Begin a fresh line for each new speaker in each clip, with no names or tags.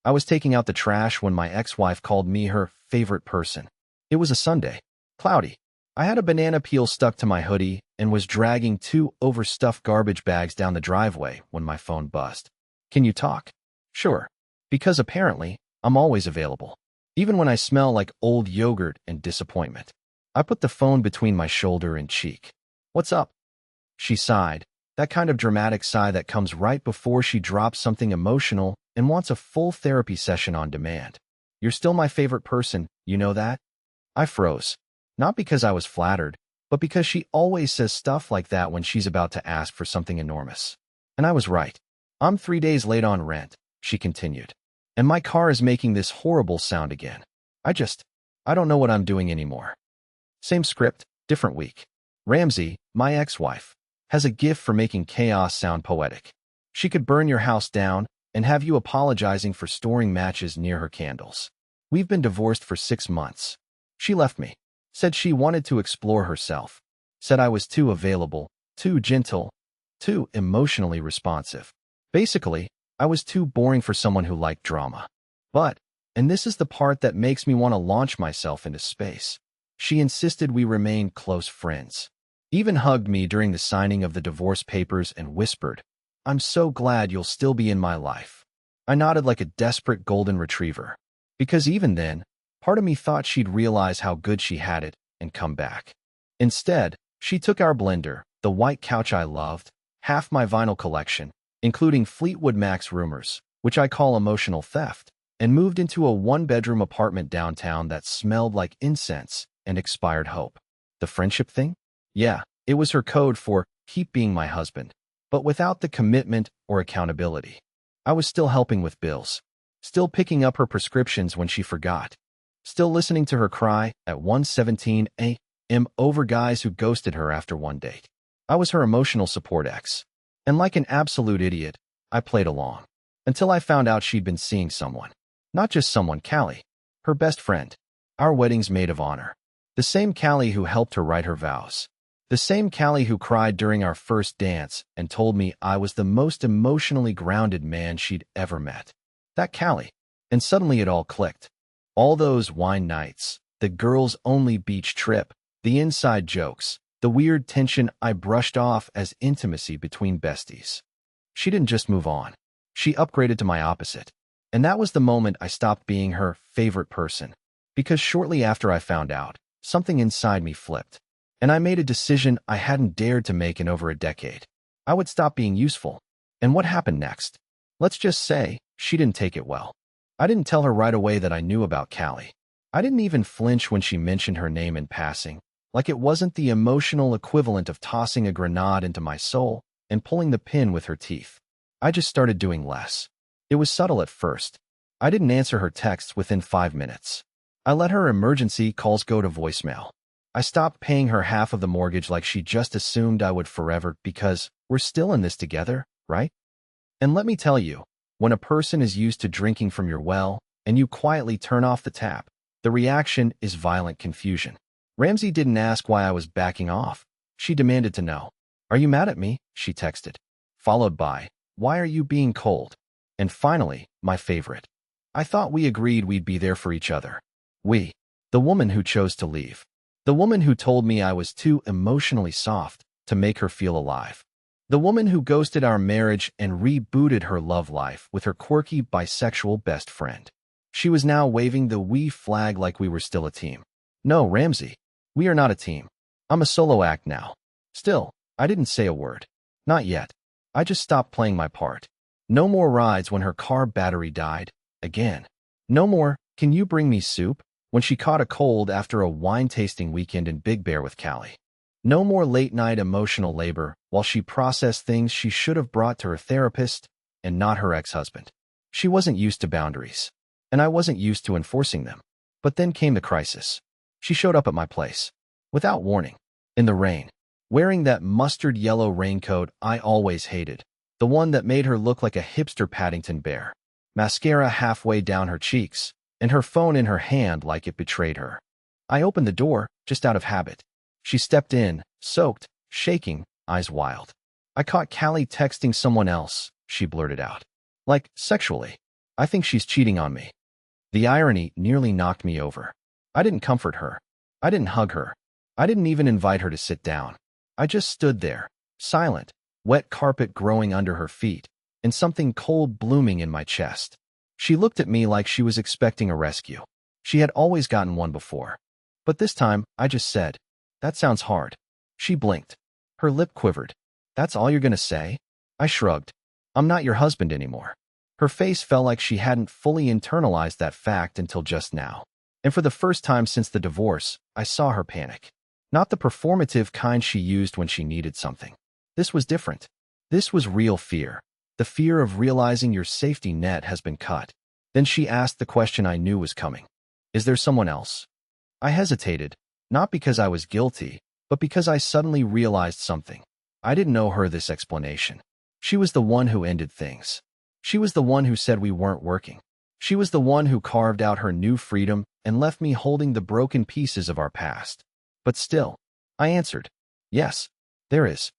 I was taking out the trash when my ex-wife called me her favorite person. It was a Sunday. Cloudy. I had a banana peel stuck to my hoodie and was dragging 2 overstuffed garbage bags down the driveway when my phone buzzed. Can you talk? Sure. Because apparently, I'm always available. Even when I smell like old yogurt and disappointment. I put the phone between my shoulder and cheek. What's up? She sighed. That kind of dramatic sigh that comes right before she drops something emotional and wants a full therapy session on demand. You're still my favorite person, you know that? I froze. Not because I was flattered, but because she always says stuff like that when she's about to ask for something enormous. And I was right. I'm 3 days late on rent, she continued. And my car is making this horrible sound again. I don't know what I'm doing anymore. Same script, different week. Ramsey, my ex-wife, has a gift for making chaos sound poetic. She could burn your house down and have you apologizing for storing matches near her candles. We've been divorced for 6 months. She left me. Said she wanted to explore herself. Said I was too available, too gentle, too emotionally responsive. Basically, I was too boring for someone who liked drama. But, and this is the part that makes me want to launch myself into space, she insisted we remain close friends. Even hugged me during the signing of the divorce papers and whispered, I'm so glad you'll still be in my life. I nodded like a desperate golden retriever. Because even then, part of me thought she'd realize how good she had it and come back. Instead, she took our blender, the white couch I loved, half my vinyl collection, including Fleetwood Mac's Rumors, which I call emotional theft, and moved into a 1-bedroom apartment downtown that smelled like incense and expired hope. The friendship thing? Yeah, it was her code for keep being my husband, but without the commitment or accountability. I was still helping with bills, still picking up her prescriptions when she forgot, still listening to her cry at 1:17 a.m. over guys who ghosted her after one date. I was her emotional support ex. And like an absolute idiot, I played along. Until I found out she'd been seeing someone. Not just someone, Callie. Her best friend. Our wedding's maid of honor. The same Callie who helped her write her vows. The same Callie who cried during our first dance and told me I was the most emotionally grounded man she'd ever met. That Callie. And suddenly it all clicked. All those wine nights, the girls-only beach trip, the inside jokes, the weird tension I brushed off as intimacy between besties. She didn't just move on. She upgraded to my opposite. And that was the moment I stopped being her favorite person. Because shortly after I found out, something inside me flipped. And I made a decision I hadn't dared to make in over a decade. I would stop being useful. And what happened next? Let's just say, she didn't take it well. I didn't tell her right away that I knew about Callie. I didn't even flinch when she mentioned her name in passing, like it wasn't the emotional equivalent of tossing a grenade into my soul and pulling the pin with her teeth. I just started doing less. It was subtle at first. I didn't answer her texts within 5 minutes. I let her emergency calls go to voicemail. I stopped paying her half of the mortgage like she just assumed I would forever because we're still in this together, right? And let me tell you, when a person is used to drinking from your well and you quietly turn off the tap, the reaction is violent confusion. Ramsey didn't ask why I was backing off. She demanded to know. Are you mad at me? She texted. Followed by, why are you being cold? And finally, my favorite. I thought we agreed we'd be there for each other. We. The woman who chose to leave. The woman who told me I was too emotionally soft to make her feel alive. The woman who ghosted our marriage and rebooted her love life with her quirky bisexual best friend. She was now waving the we flag like we were still a team. No, Ramsey. We are not a team. I'm a solo act now. Still, I didn't say a word. Not yet. I just stopped playing my part. No more rides when her car battery died. Again. No more, can you bring me soup? When she caught a cold after a wine-tasting weekend in Big Bear with Callie. No more late-night emotional labor while she processed things she should have brought to her therapist and not her ex-husband. She wasn't used to boundaries, and I wasn't used to enforcing them. But then came the crisis. She showed up at my place, without warning, in the rain, wearing that mustard yellow raincoat I always hated, the one that made her look like a hipster Paddington bear, mascara halfway down her cheeks, and her phone in her hand like it betrayed her. I opened the door, just out of habit. She stepped in, soaked, shaking, eyes wild. I caught Callie texting someone else, she blurted out. Like, sexually. I think she's cheating on me. The irony nearly knocked me over. I didn't comfort her. I didn't hug her. I didn't even invite her to sit down. I just stood there, silent, wet carpet growing under her feet, and something cold blooming in my chest. She looked at me like she was expecting a rescue. She had always gotten one before. But this time, I just said, "That sounds hard." She blinked. Her lip quivered. "That's all you're gonna say?" I shrugged. "I'm not your husband anymore." Her face felt like she hadn't fully internalized that fact until just now. And for the first time since the divorce, I saw her panic. Not the performative kind she used when she needed something. This was different. This was real fear. The fear of realizing your safety net has been cut. Then she asked the question I knew was coming. "Is there someone else?" I hesitated, not because I was guilty, but because I suddenly realized something. I didn't owe her this explanation. She was the one who ended things. She was the one who said we weren't working. She was the one who carved out her new freedom and left me holding the broken pieces of our past. But still, I answered, "Yes, there is."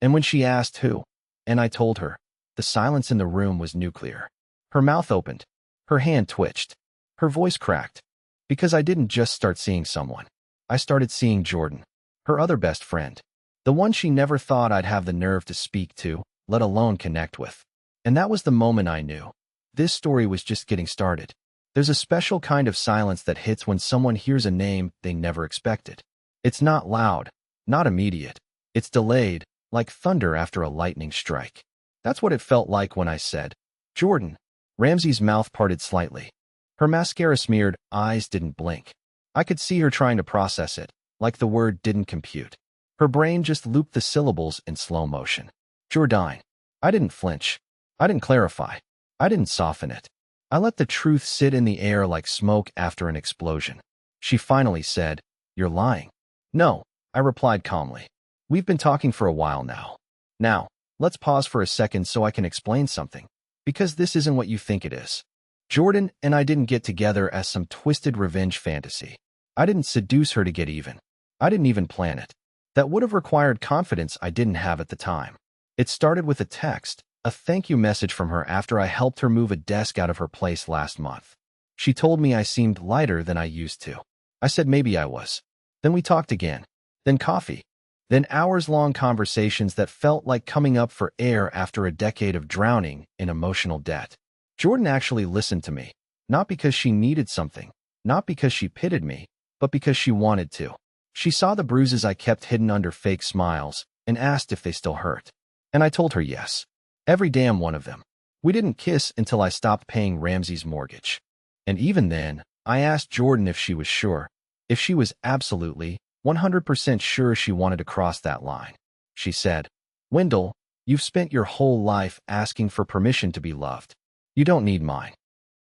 And when she asked who, and I told her, the silence in the room was nuclear. Her mouth opened. Her hand twitched. Her voice cracked. Because I didn't just start seeing someone. I started seeing Jordan, her other best friend. The one she never thought I'd have the nerve to speak to, let alone connect with. And that was the moment I knew. This story was just getting started. There's a special kind of silence that hits when someone hears a name they never expected. It's not loud, not immediate. It's delayed, like thunder after a lightning strike. That's what it felt like when I said, "Jordan." Ramsey's mouth parted slightly. Her mascara-smeared eyes didn't blink. I could see her trying to process it, like the word didn't compute. Her brain just looped the syllables in slow motion. Jordan. I didn't flinch. I didn't clarify. I didn't soften it. I let the truth sit in the air like smoke after an explosion. She finally said, "You're lying." "No," I replied calmly. "We've been talking for a while now. Now, let's pause for a second so I can explain something. Because this isn't what you think it is. Jordan and I didn't get together as some twisted revenge fantasy. I didn't seduce her to get even. I didn't even plan it. That would have required confidence I didn't have at the time. It started with a text, a thank you message from her after I helped her move a desk out of her place last month. She told me I seemed lighter than I used to. I said maybe I was. Then we talked again. Then coffee. Then hours-long conversations that felt like coming up for air after a decade of drowning in emotional debt. Jordan actually listened to me. Not because she needed something. Not because she pitied me. But because she wanted to. She saw the bruises I kept hidden under fake smiles and asked if they still hurt. And I told her yes. Every damn one of them. We didn't kiss until I stopped paying Ramsey's mortgage. And even then, I asked Jordan if she was sure. If she was absolutely, 100% sure she wanted to cross that line. She said, "Wendell, you've spent your whole life asking for permission to be loved. You don't need mine."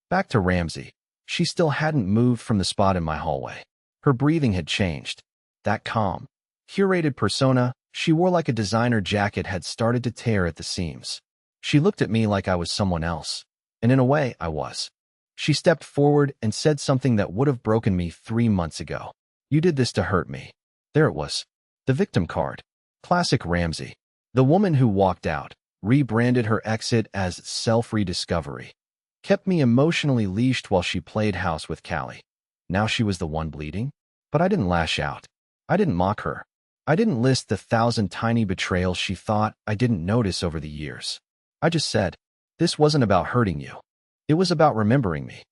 Back to Ramsey. She still hadn't moved from the spot in my hallway. Her breathing had changed. That calm, curated persona she wore like a designer jacket had started to tear at the seams. She looked at me like I was someone else. And in a way, I was. She stepped forward and said something that would have broken me 3 months ago. "You did this to hurt me." There it was. The victim card. Classic Ramsey. The woman who walked out, rebranded her exit as self-rediscovery. Kept me emotionally leashed while she played house with Callie. Now she was the one bleeding? But I didn't lash out. I didn't mock her. I didn't list the 1,000 tiny betrayals she thought I didn't notice over the years. I just said, "This wasn't about hurting you. It was about remembering me."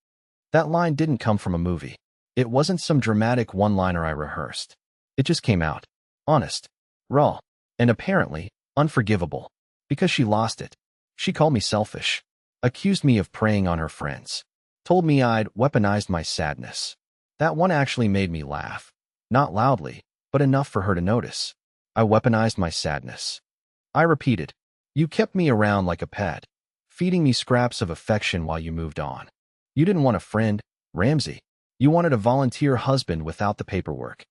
That line didn't come from a movie. It wasn't some dramatic one-liner I rehearsed. It just came out. Honest. Raw. And apparently, unforgivable. Because she lost it. She called me selfish. Accused me of preying on her friends. Told me I'd weaponized my sadness. That one actually made me laugh. Not loudly, but enough for her to notice. I weaponized my sadness. I repeated, "You kept me around like a pet, feeding me scraps of affection while you moved on. You didn't want a friend, Ramsey. You wanted a volunteer husband without the paperwork."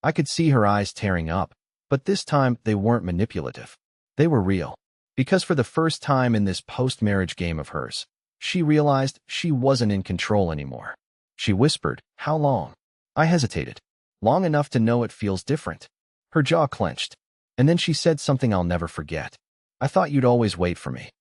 I could see her eyes tearing up, but this time they weren't manipulative. They were real. Because for the first time in this post-marriage game of hers, she realized she wasn't in control anymore. She whispered, "How long?" I hesitated. "Long enough to know it feels different." Her jaw clenched. And then she said something I'll never forget. "I thought you'd always wait for me."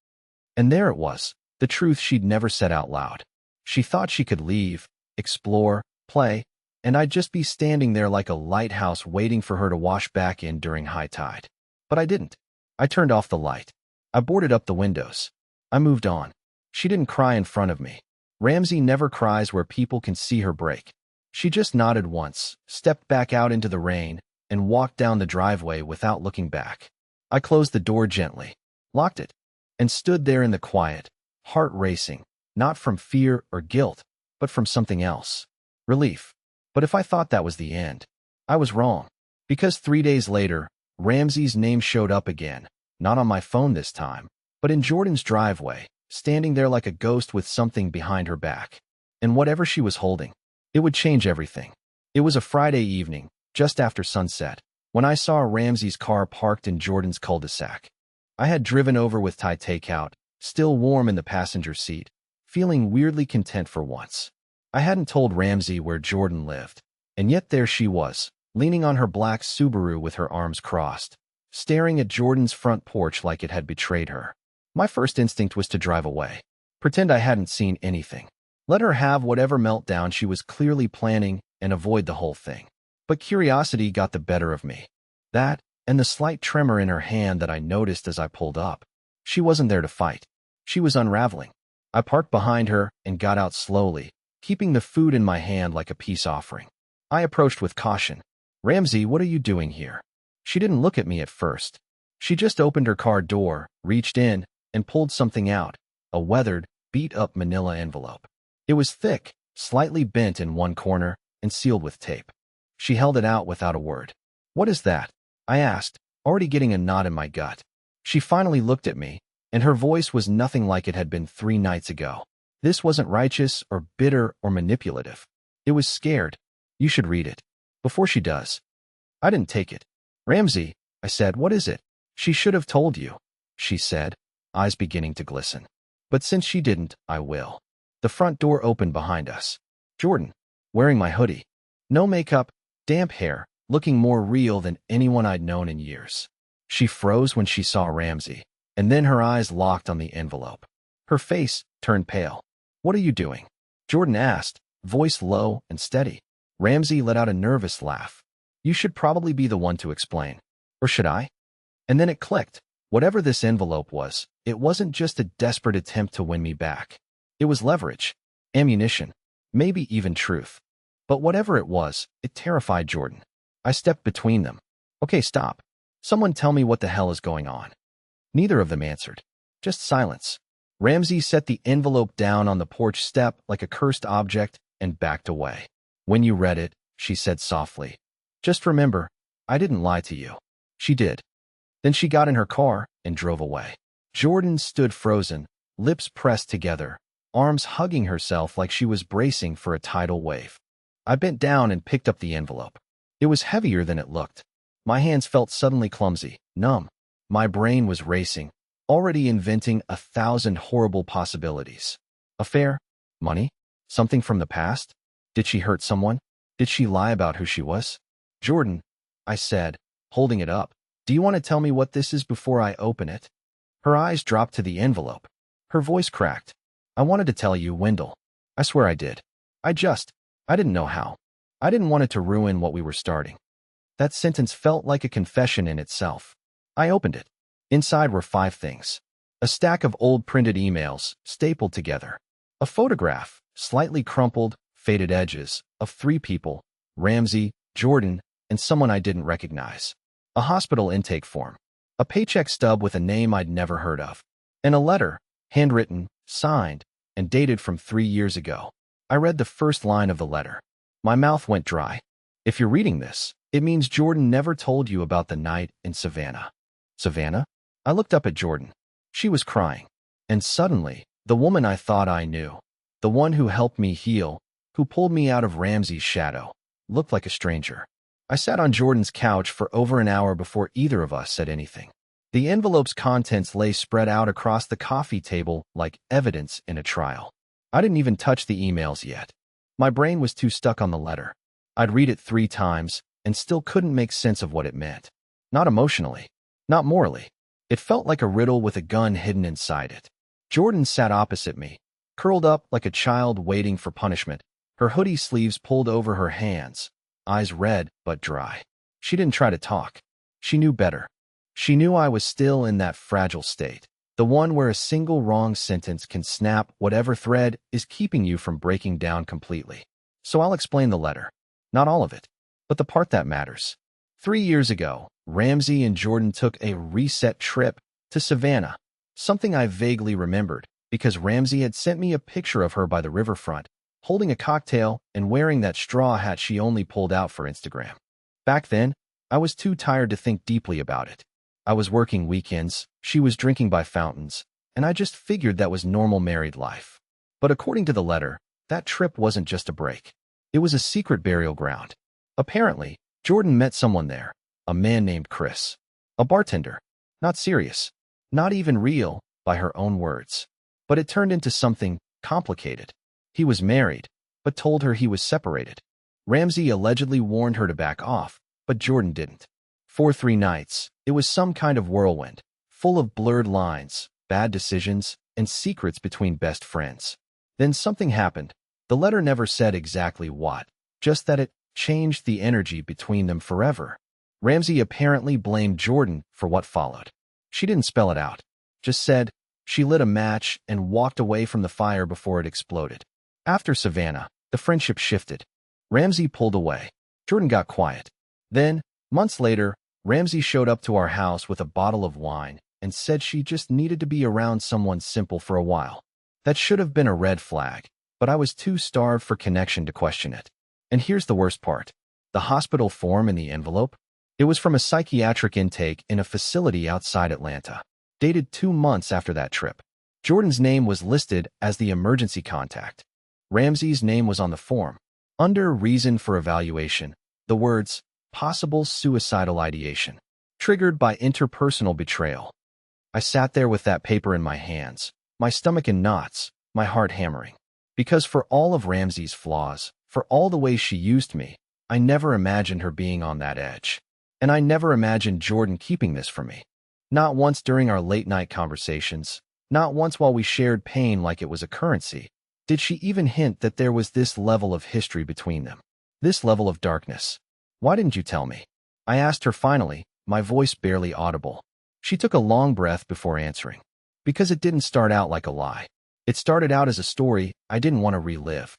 And there it was, the truth she'd never said out loud. She thought she could leave, explore, play, and I'd just be standing there like a lighthouse waiting for her to wash back in during high tide. But I didn't. I turned off the light. I boarded up the windows. I moved on. She didn't cry in front of me. Ramsey never cries where people can see her break. She just nodded once, stepped back out into the rain, and walked down the driveway without looking back. I closed the door gently, locked it, and stood there in the quiet, heart racing, not from fear or guilt, but from something else. Relief. But if I thought that was the end, I was wrong. Because 3 days later, Ramsey's name showed up again, not on my phone this time, but in Jordan's driveway, standing there like a ghost with something behind her back. And whatever she was holding, it would change everything. It was a Friday evening, just after sunset, when I saw Ramsey's car parked in Jordan's cul-de-sac. I had driven over with Thai takeout, still warm in the passenger seat, feeling weirdly content for once. I hadn't told Ramsey where Jordan lived, and yet there she was, leaning on her black Subaru with her arms crossed, staring at Jordan's front porch like it had betrayed her. My first instinct was to drive away, pretend I hadn't seen anything. Let her have whatever meltdown she was clearly planning and avoid the whole thing. But curiosity got the better of me. That, and the slight tremor in her hand that I noticed as I pulled up. She wasn't there to fight. She was unraveling. I parked behind her and got out slowly, keeping the food in my hand like a peace offering. I approached with caution. "Ramsey, what are you doing here?" She didn't look at me at first. She just opened her car door, reached in, and pulled something out, a weathered, beat-up manila envelope. It was thick, slightly bent in one corner, and sealed with tape. She held it out without a word. "What is that?" I asked, already getting a knot in my gut. She finally looked at me, and her voice was nothing like it had been 3 nights ago. This wasn't righteous or bitter or manipulative. It was scared. "You should read it." "Before she does." I didn't take it. "Ramsey," I said, "what is it?" "She should have told you," she said, eyes beginning to glisten. "But since she didn't, I will." The front door opened behind us. Jordan, wearing my hoodie. No makeup, damp hair, looking more real than anyone I'd known in years. She froze when she saw Ramsey, and then her eyes locked on the envelope. Her face turned pale. "What are you doing?" Jordan asked, voice low and steady. Ramsey let out a nervous laugh. "You should probably be the one to explain. Or should I?" And then it clicked. Whatever this envelope was, it wasn't just a desperate attempt to win me back. It was leverage, ammunition, maybe even truth. But whatever it was, it terrified Jordan. I stepped between them. "Okay, stop. Someone tell me what the hell is going on." Neither of them answered. Just silence. Ramsey set the envelope down on the porch step like a cursed object and backed away. "When you read it," she said softly, "just remember, I didn't lie to you." She did. Then she got in her car and drove away. Jordan stood frozen, lips pressed together, arms hugging herself like she was bracing for a tidal wave. I bent down and picked up the envelope. It was heavier than it looked. My hands felt suddenly clumsy, numb. My brain was racing, already inventing 1,000 horrible possibilities. Affair? Money? Something from the past? Did she hurt someone? Did she lie about who she was? "Jordan," I said, holding it up, "do you want to tell me what this is before I open it?" Her eyes dropped to the envelope. Her voice cracked. "I wanted to tell you, Wendell. I swear I did. I didn't know how. I didn't want it to ruin what we were starting." That sentence felt like a confession in itself. I opened it. Inside were 5 things. A stack of old printed emails, stapled together. A photograph, slightly crumpled, faded edges, of 3 people, Ramsey, Jordan, and someone I didn't recognize. A hospital intake form. A paycheck stub with a name I'd never heard of. And a letter, handwritten, signed, and dated from 3 years ago. I read the first line of the letter. My mouth went dry. "If you're reading this, it means Jordan never told you about the night in Savannah." Savannah? I looked up at Jordan. She was crying. And suddenly, the woman I thought I knew, the one who helped me heal, who pulled me out of Ramsey's shadow, looked like a stranger. I sat on Jordan's couch for over an hour before either of us said anything. The envelope's contents lay spread out across the coffee table like evidence in a trial. I didn't even touch the emails yet. My brain was too stuck on the letter. I'd read it 3 times and still couldn't make sense of what it meant. Not emotionally. Not morally. It felt like a riddle with a gun hidden inside it. Jordan sat opposite me, curled up like a child waiting for punishment, her hoodie sleeves pulled over her hands, eyes red but dry. She didn't try to talk. She knew better. She knew I was still in that fragile state, the one where a single wrong sentence can snap whatever thread is keeping you from breaking down completely. So I'll explain the letter. Not all of it, but the part that matters. 3 years ago, Ramsey and Jordan took a reset trip to Savannah, something I vaguely remembered because Ramsey had sent me a picture of her by the riverfront, holding a cocktail and wearing that straw hat she only pulled out for Instagram. Back then, I was too tired to think deeply about it. I was working weekends, she was drinking by fountains, and I just figured that was normal married life. But according to the letter, that trip wasn't just a break. It was a secret burial ground. Apparently, Jordan met someone there, a man named Chris. A bartender. Not serious. Not even real, by her own words. But it turned into something complicated. He was married, but told her he was separated. Ramsey allegedly warned her to back off, but Jordan didn't. For 3 nights, it was some kind of whirlwind, full of blurred lines, bad decisions, and secrets between best friends. Then something happened. The letter never said exactly what, just that it changed the energy between them forever. Ramsey apparently blamed Jordan for what followed. She didn't spell it out, just said she lit a match and walked away from the fire before it exploded. After Savannah, the friendship shifted. Ramsey pulled away. Jordan got quiet. Then, months later, Ramsey showed up to our house with a bottle of wine and said she just needed to be around someone simple for a while. That should have been a red flag, but I was too starved for connection to question it. And here's the worst part. The hospital form in the envelope? It was from a psychiatric intake in a facility outside Atlanta, dated 2 months after that trip. Jordan's name was listed as the emergency contact. Ramsey's name was on the form. Under reason for evaluation, the words, possible suicidal ideation, triggered by interpersonal betrayal. I sat there with that paper in my hands, my stomach in knots, my heart hammering. Because for all of Ramsey's flaws, for all the ways she used me, I never imagined her being on that edge. And I never imagined Jordan keeping this from me. Not once during our late-night conversations, not once while we shared pain like it was a currency, did she even hint that there was this level of history between them, this level of darkness. Why didn't you tell me? I asked her finally, my voice barely audible. She took a long breath before answering. Because it didn't start out like a lie. It started out as a story I didn't want to relive.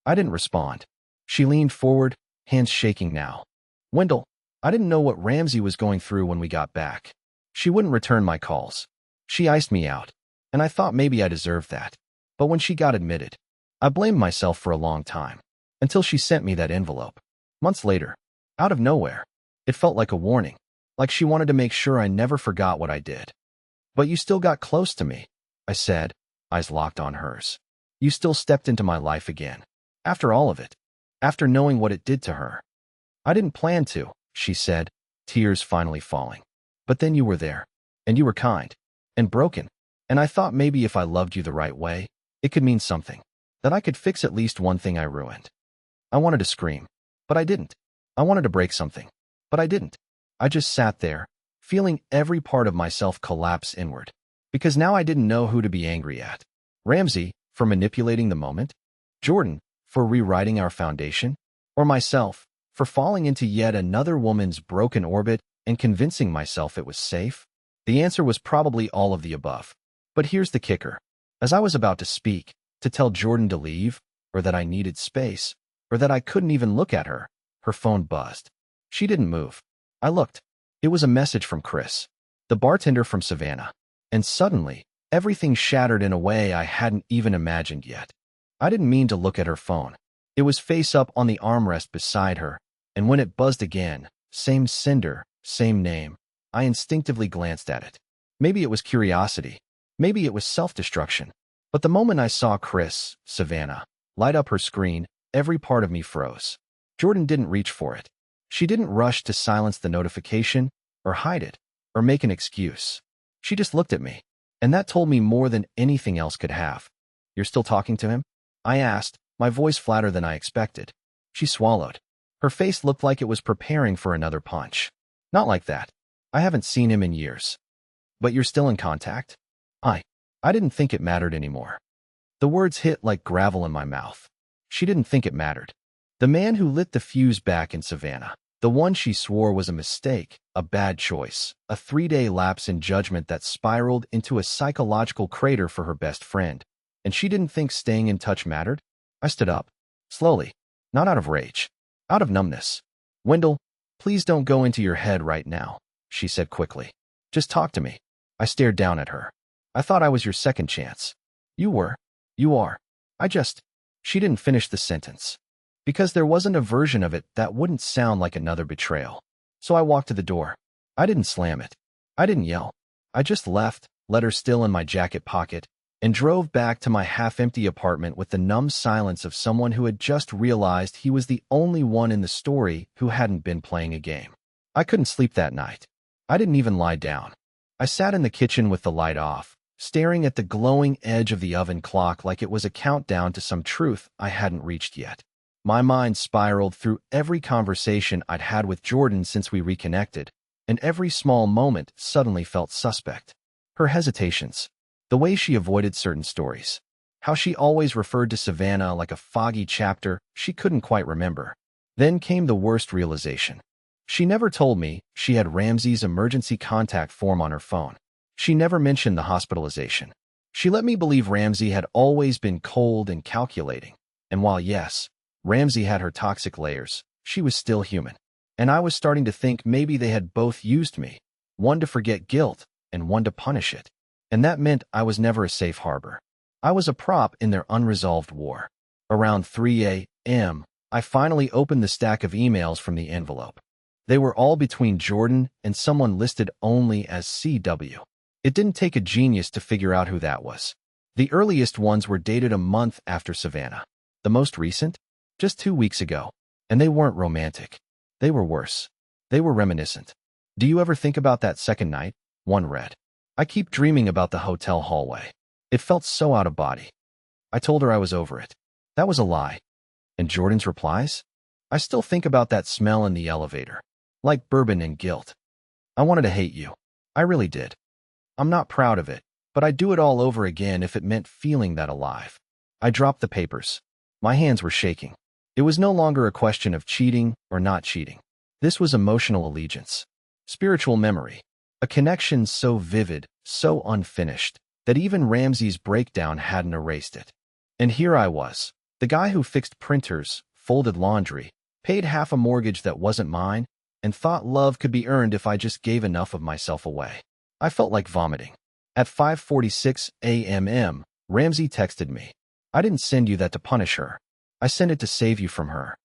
I didn't respond. She leaned forward, hands shaking now. Wendell, I didn't know what Ramsey was going through when we got back. She wouldn't return my calls. She iced me out, and I thought maybe I deserved that. But when she got admitted, I blamed myself for a long time, until she sent me that envelope. Months later, out of nowhere, it felt like a warning, like she wanted to make sure I never forgot what I did. But you still got close to me, I said, eyes locked on hers. You still stepped into my life again. After all of it, after knowing what it did to her. I didn't plan to, she said, tears finally falling. But then you were there, and you were kind, and broken, and I thought maybe if I loved you the right way, it could mean something, that I could fix at least one thing I ruined. I wanted to scream, but I didn't. I wanted to break something, but I didn't. I just sat there, feeling every part of myself collapse inward, because now I didn't know who to be angry at. Ramsey, for manipulating the moment? Jordan, for rewriting our foundation? Or myself, for falling into yet another woman's broken orbit and convincing myself it was safe? The answer was probably all of the above. But here's the kicker. As I was about to speak, to tell Jordan to leave, or that I needed space, or that I couldn't even look at her, her phone buzzed. She didn't move. I looked. It was a message from Chris, the bartender from Savannah. And suddenly, everything shattered in a way I hadn't even imagined yet. I didn't mean to look at her phone. It was face up on the armrest beside her, and when it buzzed again, same sender, same name, I instinctively glanced at it. Maybe it was curiosity. Maybe it was self-destruction. But the moment I saw Chris, Savannah, light up her screen, every part of me froze. Jordan didn't reach for it. She didn't rush to silence the notification, or hide it, or make an excuse. She just looked at me, and that told me more than anything else could have. You're still talking to him? I asked, my voice flatter than I expected. She swallowed. Her face looked like it was preparing for another punch. Not like that. I haven't seen him in years. But you're still in contact? I didn't think it mattered anymore. The words hit like gravel in my mouth. She didn't think it mattered. The man who lit the fuse back in Savannah, the one she swore was a mistake, a bad choice, a 3-day lapse in judgment that spiraled into a psychological crater for her best friend. And she didn't think staying in touch mattered? I stood up, slowly, not out of rage, out of numbness. Wendell, please don't go into your head right now, she said quickly. Just talk to me. I stared down at her. I thought I was your second chance. You were. You are. She didn't finish the sentence. Because there wasn't a version of it that wouldn't sound like another betrayal. So I walked to the door. I didn't slam it. I didn't yell. I just left, letter still in my jacket pocket, and drove back to my half-empty apartment with the numb silence of someone who had just realized he was the only one in the story who hadn't been playing a game. I couldn't sleep that night. I didn't even lie down. I sat in the kitchen with the light off, staring at the glowing edge of the oven clock like it was a countdown to some truth I hadn't reached yet. My mind spiraled through every conversation I'd had with Jordan since we reconnected, and every small moment suddenly felt suspect. Her hesitations, the way she avoided certain stories, how she always referred to Savannah like a foggy chapter she couldn't quite remember. Then came the worst realization. She never told me she had Ramsey's emergency contact form on her phone. She never mentioned the hospitalization. She let me believe Ramsey had always been cold and calculating. And while yes, Ramsey had her toxic layers, she was still human. And I was starting to think maybe they had both used me, one to forget guilt and one to punish it. And that meant I was never a safe harbor. I was a prop in their unresolved war. Around 3 a.m., I finally opened the stack of emails from the envelope. They were all between Jordan and someone listed only as CW. It didn't take a genius to figure out who that was. The earliest ones were dated a month after Savannah. The most recent? Just 2 weeks ago. And they weren't romantic. They were worse. They were reminiscent. Do you ever think about that second night? One read. I keep dreaming about the hotel hallway. It felt so out of body. I told her I was over it. That was a lie. And Jordan's replies? I still think about that smell in the elevator. Like bourbon and guilt. I wanted to hate you. I really did. I'm not proud of it, but I'd do it all over again if it meant feeling that alive. I dropped the papers. My hands were shaking. It was no longer a question of cheating or not cheating. This was emotional allegiance. Spiritual memory. A connection so vivid, so unfinished, that even Ramsey's breakdown hadn't erased it. And here I was, the guy who fixed printers, folded laundry, paid half a mortgage that wasn't mine, and thought love could be earned if I just gave enough of myself away. I felt like vomiting. At 5:46 a.m., Ramsey texted me. I didn't send you that to punish her. I sent it to save you from her.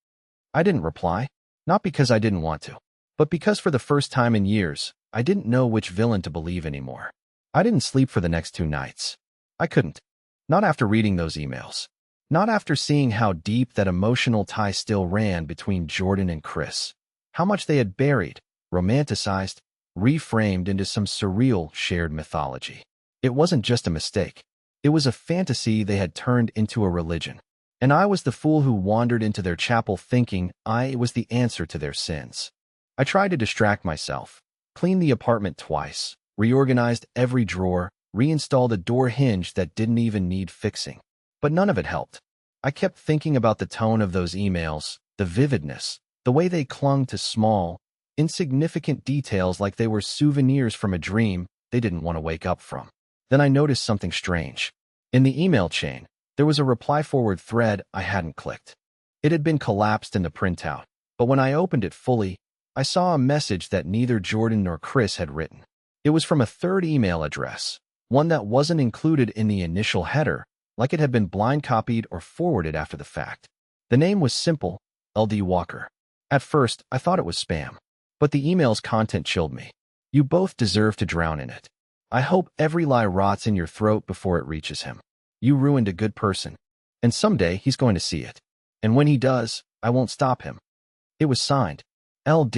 I didn't reply, not because I didn't want to, but because for the first time in years, I didn't know which villain to believe anymore. I didn't sleep for the next 2 nights. I couldn't. Not after reading those emails. Not after seeing how deep that emotional tie still ran between Jordan and Chris. How much they had buried, romanticized, reframed into some surreal shared mythology. It wasn't just a mistake. It was a fantasy they had turned into a religion. And I was the fool who wandered into their chapel thinking I was the answer to their sins. I tried to distract myself, cleaned the apartment twice, reorganized every drawer, reinstalled a door hinge that didn't even need fixing. But none of it helped. I kept thinking about the tone of those emails, the vividness, the way they clung to small, insignificant details like they were souvenirs from a dream they didn't want to wake up from. Then I noticed something strange. In the email chain, there was a reply-forward thread I hadn't clicked. It had been collapsed in the printout, but when I opened it fully, I saw a message that neither Jordan nor Chris had written. It was from a third email address, one that wasn't included in the initial header, like it had been blind copied or forwarded after the fact. The name was simple, LD Walker. At first, I thought it was spam, but the email's content chilled me. You both deserve to drown in it. I hope every lie rots in your throat before it reaches him. You ruined a good person, and someday he's going to see it. And when he does, I won't stop him. It was signed, LD.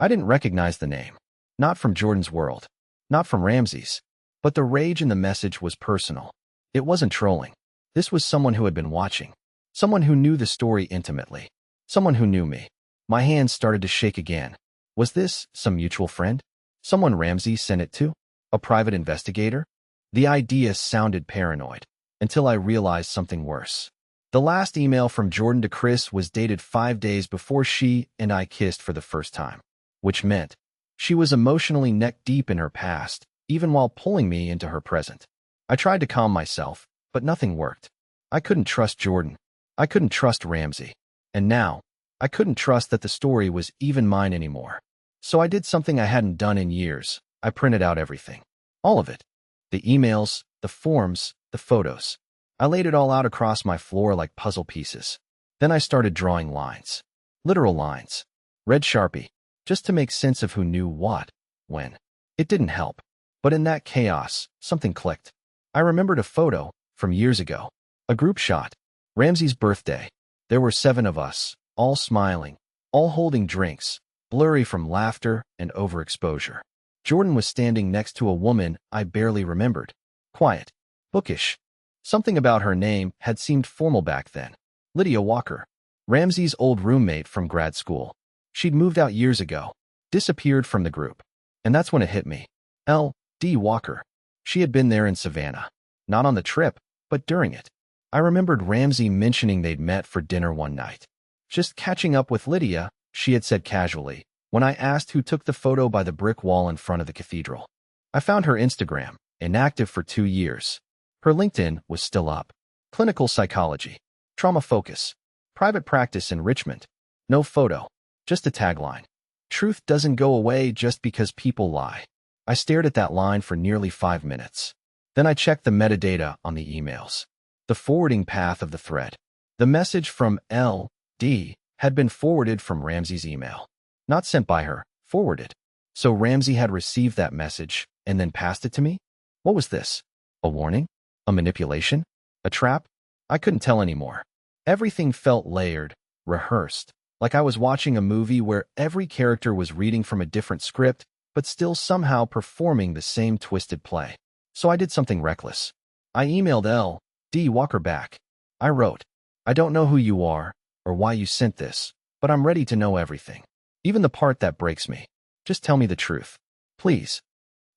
I didn't recognize the name. Not from Jordan's world. Not from Ramsey's. But the rage in the message was personal. It wasn't trolling. This was someone who had been watching. Someone who knew the story intimately. Someone who knew me. My hands started to shake again. Was this some mutual friend? Someone Ramsey sent it to? A private investigator? The idea sounded paranoid, until I realized something worse. The last email from Jordan to Chris was dated 5 days before she and I kissed for the first time, which meant she was emotionally neck-deep in her past, even while pulling me into her present. I tried to calm myself, but nothing worked. I couldn't trust Jordan. I couldn't trust Ramsey. And now, I couldn't trust that the story was even mine anymore. So I did something I hadn't done in years. I printed out everything. All of it. The emails, the forms, the photos. I laid it all out across my floor like puzzle pieces. Then I started drawing lines. Literal lines. Red Sharpie. Just to make sense of who knew what, when. It didn't help. But in that chaos, something clicked. I remembered a photo from years ago. A group shot. Ramsey's birthday. There were 7 of us, all smiling, all holding drinks, blurry from laughter and overexposure. Jordan was standing next to a woman I barely remembered. Quiet. Bookish. Something about her name had seemed formal back then. Lydia Walker. Ramsey's old roommate from grad school. She'd moved out years ago. Disappeared from the group. And that's when it hit me. L.D. Walker. She had been there in Savannah. Not on the trip, but during it. I remembered Ramsey mentioning they'd met for dinner one night. Just catching up with Lydia, she had said casually, when I asked who took the photo by the brick wall in front of the cathedral. I found her Instagram, inactive for 2 years. Her LinkedIn was still up. Clinical psychology. Trauma focus. Private practice enrichment. No photo. Just a tagline. Truth doesn't go away just because people lie. I stared at that line for nearly 5 minutes. Then I checked the metadata on the emails. The forwarding path of the thread. The message from L.D. had been forwarded from Ramsey's email. Not sent by her, forwarded. So Ramsey had received that message and then passed it to me? What was this? A warning? A manipulation? A trap? I couldn't tell anymore. Everything felt layered, rehearsed, like I was watching a movie where every character was reading from a different script, but still somehow performing the same twisted play. So I did something reckless. I emailed L.D. Walker back. I wrote, I don't know who you are or why you sent this, but I'm ready to know everything. Even the part that breaks me. Just tell me the truth. Please.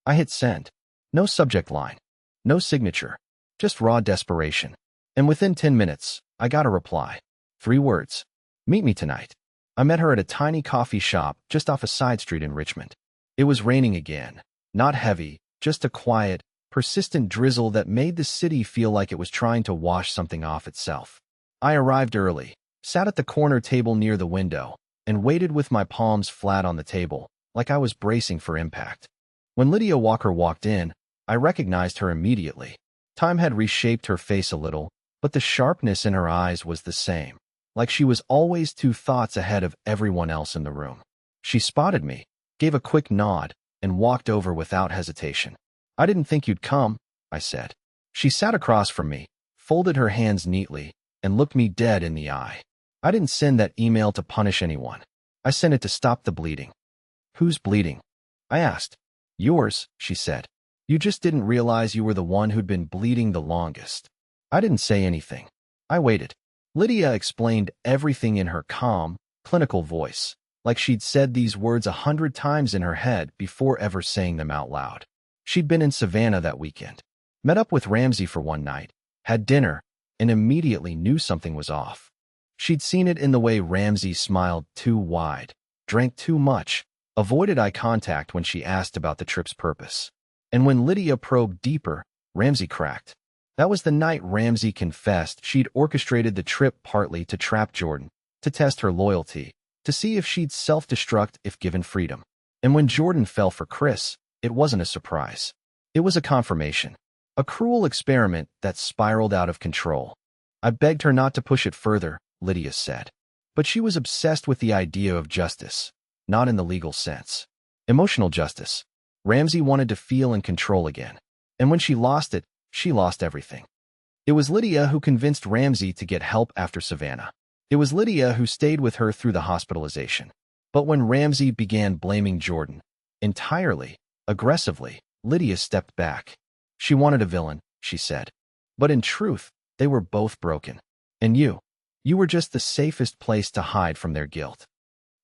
I hit send. No subject line. No signature. Just raw desperation. And within 10 minutes, I got a reply. 3 words. Meet me tonight. I met her at a tiny coffee shop just off a side street in Richmond. It was raining again. Not heavy, just a quiet, persistent drizzle that made the city feel like it was trying to wash something off itself. I arrived early, sat at the corner table near the window, and waited with my palms flat on the table, like I was bracing for impact. When Lydia Walker walked in, I recognized her immediately. Time had reshaped her face a little, but the sharpness in her eyes was the same, like she was always 2 thoughts ahead of everyone else in the room. She spotted me, gave a quick nod, and walked over without hesitation. I didn't think you'd come, I said. She sat across from me, folded her hands neatly, and looked me dead in the eye. I didn't send that email to punish anyone. I sent it to stop the bleeding. Who's bleeding? I asked. Yours, she said. You just didn't realize you were the one who'd been bleeding the longest. I didn't say anything. I waited. Lydia explained everything in her calm, clinical voice, like she'd said these words 100 times in her head before ever saying them out loud. She'd been in Savannah that weekend, met up with Ramsey for one night, had dinner, and immediately knew something was off. She'd seen it in the way Ramsey smiled too wide, drank too much, avoided eye contact when she asked about the trip's purpose. And when Lydia probed deeper, Ramsey cracked. That was the night Ramsey confessed she'd orchestrated the trip partly to trap Jordan, to test her loyalty, to see if she'd self-destruct if given freedom. And when Jordan fell for Chris, it wasn't a surprise. It was a confirmation. A cruel experiment that spiraled out of control. I begged her not to push it further, Lydia said. But she was obsessed with the idea of justice, not in the legal sense. Emotional justice. Ramsey wanted to feel in control again. And when she lost it, she lost everything. It was Lydia who convinced Ramsey to get help after Savannah. It was Lydia who stayed with her through the hospitalization. But when Ramsey began blaming Jordan, entirely, aggressively, Lydia stepped back. She wanted a villain, she said. But in truth, they were both broken. And you were just the safest place to hide from their guilt.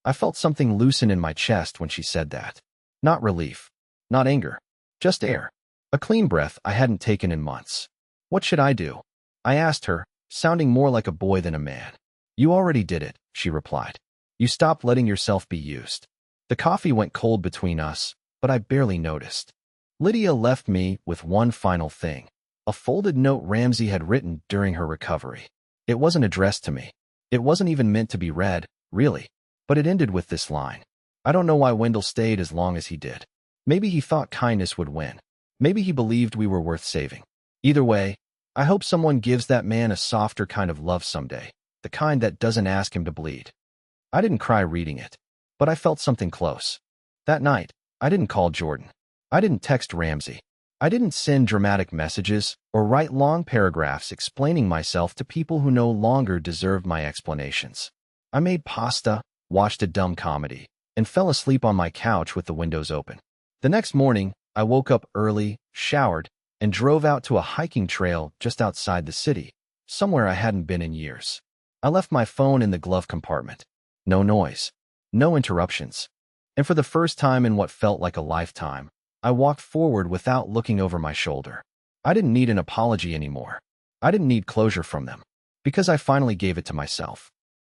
I felt something loosen in my chest when she said that. Not relief. Not anger. Just air. A clean breath I hadn't taken in months. What should I do? I asked her, sounding more like a boy than a man. You already did it, she replied. You stopped letting yourself be used. The coffee went cold between us, but I barely noticed. Lydia left me with one final thing. A folded note Ramsey had written during her recovery. It wasn't addressed to me. It wasn't even meant to be read, really. But it ended with this line. I don't know why Wendell stayed as long as he did. Maybe he thought kindness would win. Maybe he believed we were worth saving. Either way, I hope someone gives that man a softer kind of love someday, the kind that doesn't ask him to bleed. I didn't cry reading it, but I felt something close. That night, I didn't call Jordan. I didn't text Ramsey. I didn't send dramatic messages or write long paragraphs explaining myself to people who no longer deserved my explanations. I made pasta, watched a dumb comedy, and fell asleep on my couch with the windows open. The next morning, I woke up early, showered, and drove out to a hiking trail just outside the city, somewhere I hadn't been in years. I left my phone in the glove compartment. No noise, no interruptions. And for the first time in what felt like a lifetime, I walked forward without looking over my shoulder. I didn't need an apology anymore. I didn't need closure from them, because I finally gave it to myself.